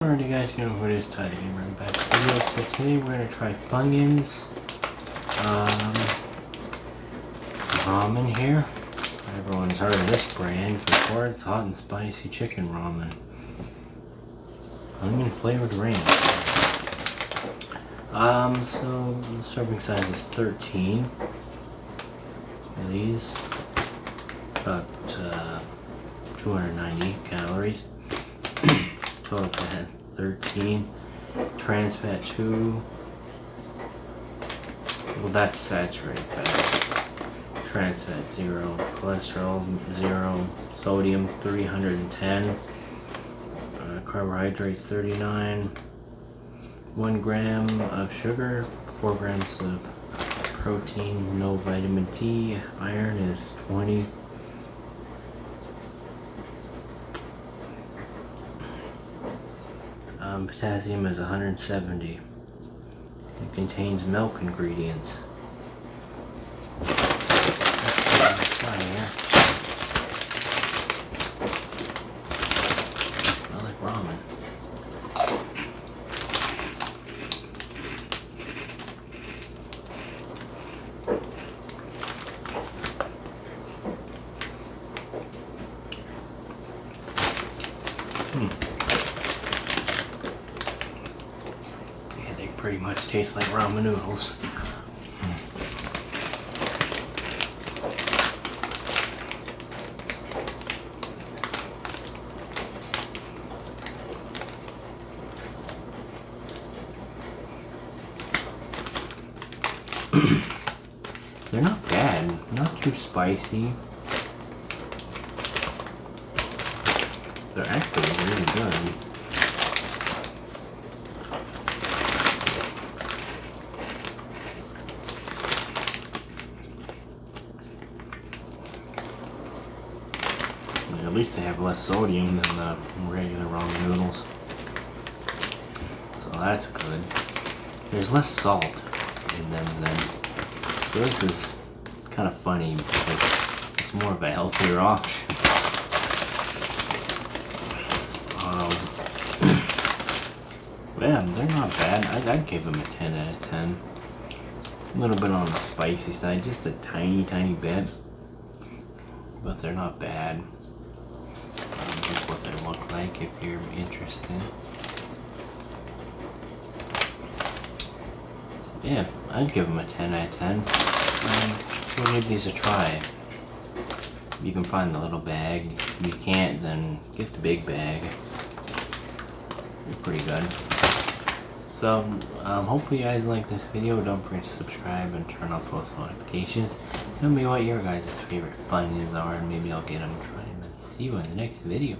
Alright guys, what is Tidy Gamer back video. So today we're gonna try Funyuns ramen here. Everyone's heard of this brand before. It's hot and spicy chicken ramen. Onion flavored ranch. So the serving size is 13 of these. About 290 calories. Total fat 13, trans fat 2, well that's saturated fat, trans fat 0, cholesterol 0, sodium 310, carbohydrates 39, 1 gram of sugar, 4 grams of protein, no vitamin D, iron is 20. Potassium is 170. It contains milk ingredients. Let's try here. Smell like ramen. Pretty much tastes like ramen noodles. They're not bad, not too spicy. They're actually really good. At least they have less sodium than the regular ramen noodles. So that's good. There's less salt in them then. So this is kind of funny because it's more of a healthier option. Yeah, they're not bad. I'd give them a 10 out of 10. A little bit on the spicy side, just a tiny bit. But they're not bad. Here's what they look like if you're interested. Yeah, I'd give them a 10 out of 10. We'll give these a try. You can find the little bag. If you can't, then get the big bag. They're pretty good. So, hopefully you guys like this video. Don't forget to subscribe and turn on post notifications. Tell me what your guys' favorite Funyuns are, and maybe I'll get them trying. See you in the next video.